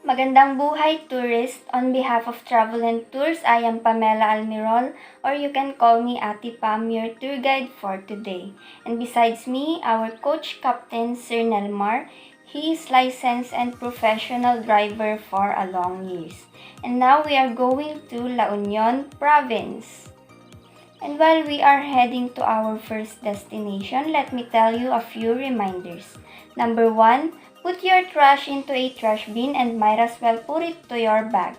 Magandang buhay, tourist! On behalf of Travel and Tours, I am Pamela Almirol, or you can call me Ate Pam, your tour guide for today. And besides me, our coach captain, Sir Nelmar. He is licensed and professional driver for a long years. And now we are going to La Union Province. And while we are heading to our first destination, let me tell you a few reminders. Number 1, put your trash into a trash bin and might as well put it to your bag.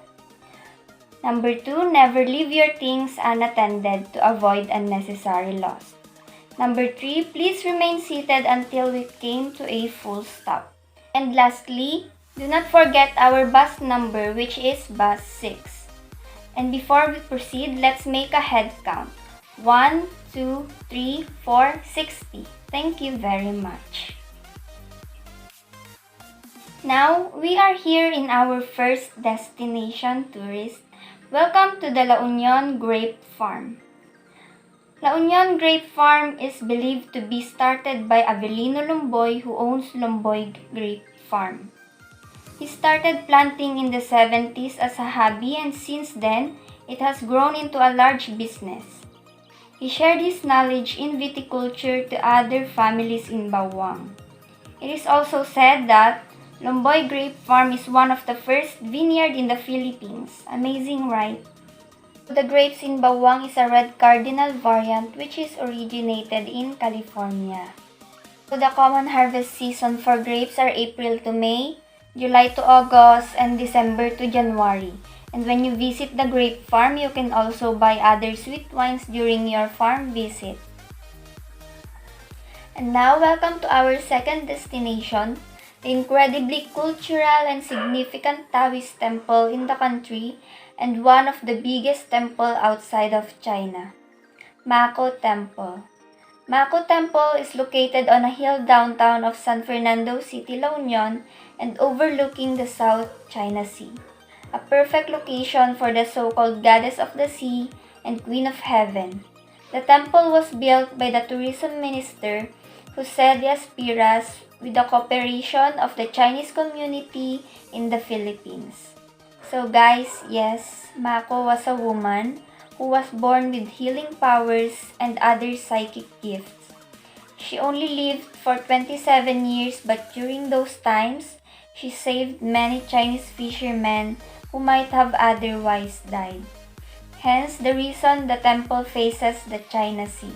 Number 2, never leave your things unattended to avoid unnecessary loss. Number 3, please remain seated until we came to a full stop. And lastly, do not forget our bus number, which is bus 6. And before we proceed, let's make a head count. 1, 2, 3, 4, 60. Thank you very much. Now, we are here in our first destination, tourist. Welcome to the La Union Grape Farm. La Union Grape Farm is believed to be started by Avelino Lomboy, who owns Lomboy Grape Farm. He started planting in the 70s as a hobby, and since then, it has grown into a large business. He shared his knowledge in viticulture to other families in Bawang. It is also said that Lomboy Grape Farm is one of the first vineyard in the Philippines. Amazing, right? The grapes in Bawang is a red cardinal variant which is originated in California. So the common harvest season for grapes are April to May, July to August, and December to January. And when you visit the grape farm, you can also buy other sweet wines during your farm visit. And now, welcome to our second destination, the incredibly cultural and significant Taoist temple in the country and one of the biggest temple outside of China, Mako Temple. Mako Temple is located on a hill downtown of San Fernando City, La Union, and overlooking the South China Sea. A perfect location for the so-called Goddess of the Sea and Queen of Heaven. The temple was built by the tourism minister, Jose Diaz Piras, with the cooperation of the Chinese community in the Philippines. So guys, yes, Mako was a woman who was born with healing powers and other psychic gifts. She only lived for 27 years, but during those times, she saved many Chinese fishermen who might have otherwise died. Hence the reason the temple faces the China Sea.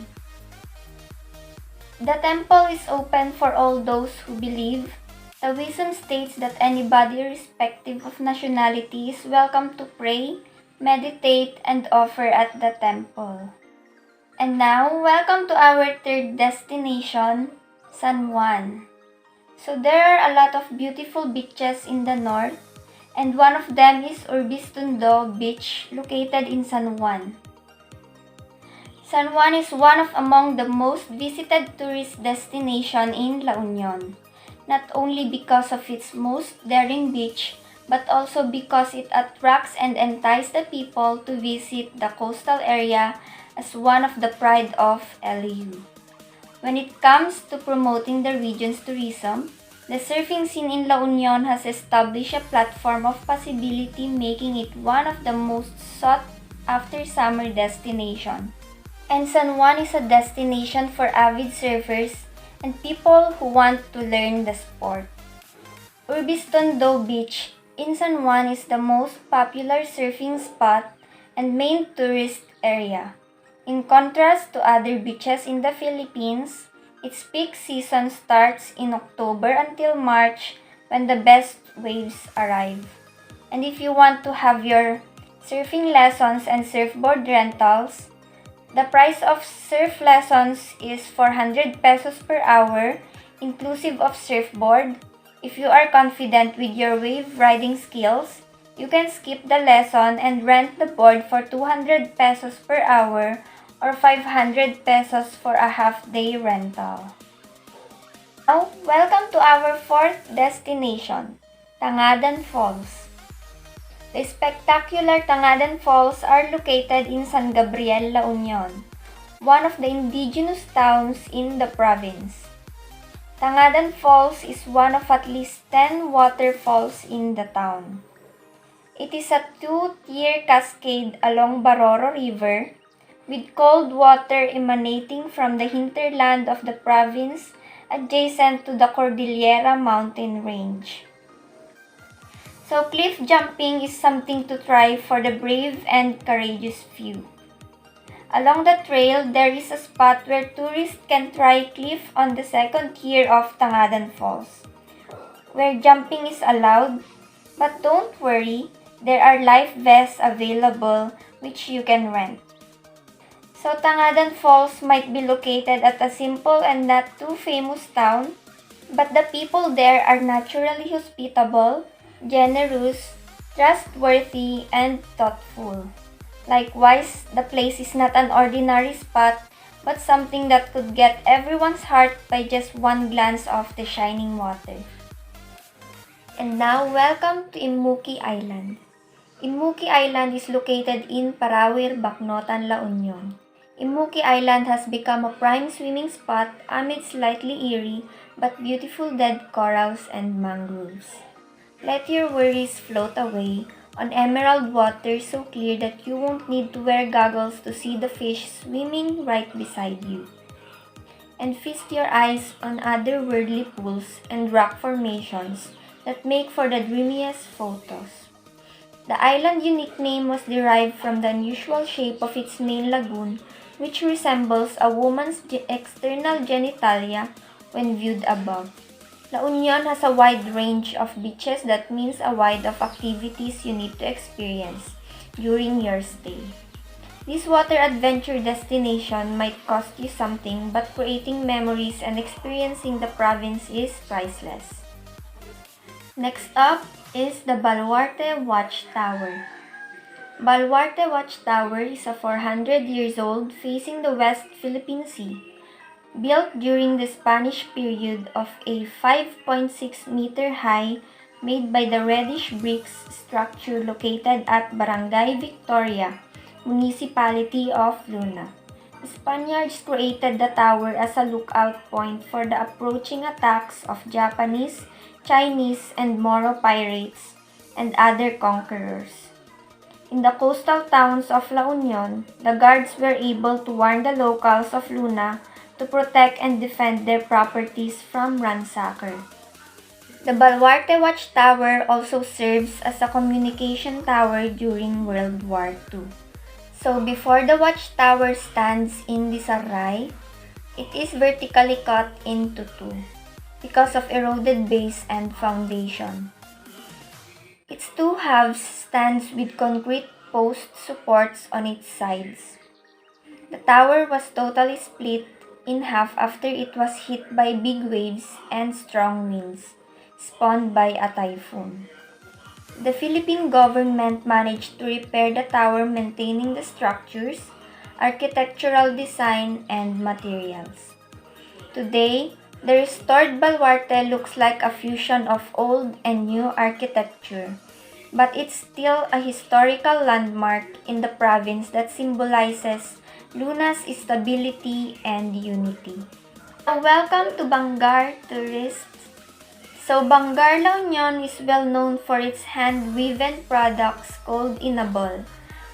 The temple is open for all those who believe. Taoism states that anybody irrespective of nationality is welcome to pray, meditate, and offer at the temple. And now, welcome to our third destination, San Juan. So there are a lot of beautiful beaches in the north, and one of them is Urbistondo Beach, located in San Juan. San Juan is one of among the most visited tourist destination in La Union, not only because of its most daring beach, but also because it attracts and entices the people to visit the coastal area as one of the pride of LU. When it comes to promoting the region's tourism, the surfing scene in La Union has established a platform of possibility, making it one of the most sought-after summer destinations. And San Juan is a destination for avid surfers and people who want to learn the sport. Urbistondo Beach in San Juan is the most popular surfing spot and main tourist area. In contrast to other beaches in the Philippines, its peak season starts in October until March when the best waves arrive. And if you want to have your surfing lessons and surfboard rentals, the price of surf lessons is 400 pesos per hour, inclusive of surfboard. If you are confident with your wave riding skills, you can skip the lesson and rent the board for 200 pesos per hour or 500 pesos for a half-day rental. Now, welcome to our fourth destination, Tangadan Falls. The spectacular Tangadan Falls are located in San Gabriel, La Union, one of the indigenous towns in the province. Tangadan Falls is one of at least 10 waterfalls in the town. It is a two-tier cascade along Baroro River, with cold water emanating from the hinterland of the province adjacent to the Cordillera mountain range. So cliff jumping is something to try for the brave and courageous few. Along the trail, there is a spot where tourists can try cliff on the second tier of Tangadan Falls, where jumping is allowed, but don't worry, there are life vests available which you can rent. So Tangadan Falls might be located at a simple and not too famous town, but the people there are naturally hospitable, generous, trustworthy, and thoughtful. Likewise, the place is not an ordinary spot, but something that could get everyone's heart by just one glance of the shining water. And now, welcome to Imuki Island. Imuki Island is located in Parawir, Bacnotan, La Union. Imuki Island has become a prime swimming spot amid slightly eerie but beautiful dead corals and mangroves. Let your worries float away on emerald water so clear that you won't need to wear goggles to see the fish swimming right beside you. And feast your eyes on otherworldly pools and rock formations that make for the dreamiest photos. The island's unique name was derived from the unusual shape of its main lagoon, which resembles a woman's external genitalia when viewed above. La Union has a wide range of beaches, that means a wide of activities you need to experience during your stay. This water adventure destination might cost you something, but creating memories and experiencing the province is priceless. Next up is the Baluarte Watchtower. Baluarte Watchtower is a 400 years old facing the West Philippine Sea. Built during the Spanish period of a 5.6 meter high made by the reddish bricks structure located at Barangay Victoria, Municipality of Luna. The Spaniards created the tower as a lookout point for the approaching attacks of Japanese, Chinese, and Moro pirates and other conquerors. In the coastal towns of La Union, the guards were able to warn the locals of Luna to protect and defend their properties from ransacker. The Baluarte Watchtower also serves as a communication tower during World War II. So before the watchtower stands in disarray, it is vertically cut into two because of eroded base and foundation. Its two halves stands with concrete post supports on its sides. The tower was totally split in half after it was hit by big waves and strong winds, spawned by a typhoon. The Philippine government managed to repair the tower, maintaining the structures, architectural design, and materials. Today, the restored Baluarte looks like a fusion of old and new architecture, but it's still a historical landmark in the province that symbolizes Luna's stability and unity. So welcome to Bangar Tourists. So Bangar La Union is well known for its hand-woven products called inabol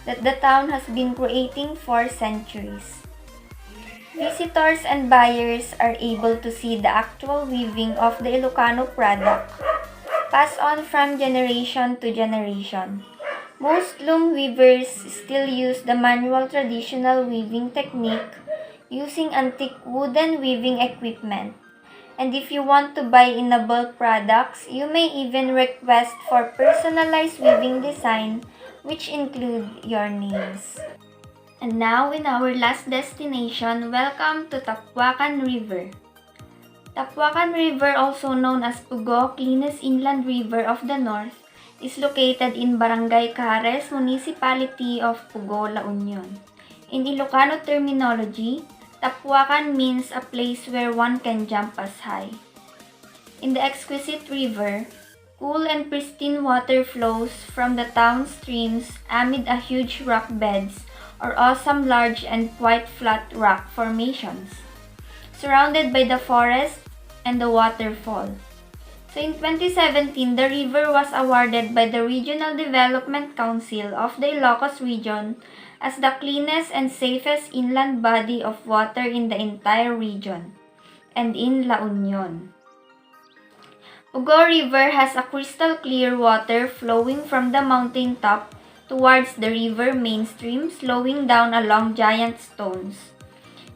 that the town has been creating for centuries. Visitors and buyers are able to see the actual weaving of the Ilocano product, passed on from generation to generation. Most loom weavers still use the manual traditional weaving technique using antique wooden weaving equipment. And if you want to buy inabol products, you may even request for personalized weaving design which include your names. And now in our last destination, welcome to Tapuacan River. Tapuacan River, also known as Pugo, cleanest inland river of the north, is located in Barangay Cares, Municipality of Pugo, La Union. In Ilocano terminology, Tapuacan means a place where one can jump as high. In the exquisite river, cool and pristine water flows from the town streams amid a huge rock beds or awesome large and quite flat rock formations. Surrounded by the forest, and the waterfall. So in 2017, the river was awarded by the Regional Development Council of the Ilocos Region as the cleanest and safest inland body of water in the entire region and in La Union. Pugo River has a crystal clear water flowing from the mountaintop towards the river mainstream, slowing down along giant stones,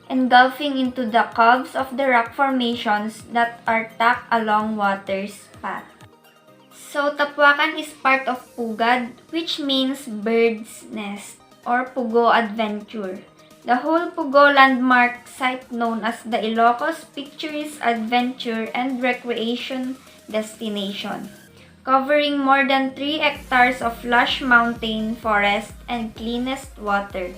engulfing into the coves of the rock formations that are tucked along water's path. So, Tapuacan is part of Pugad, which means bird's nest, or Pugo Adventure. The whole Pugo landmark site known as the Ilocos Picturesque Adventure and Recreation Destination, covering more than 3 hectares of lush mountain forest and cleanest water.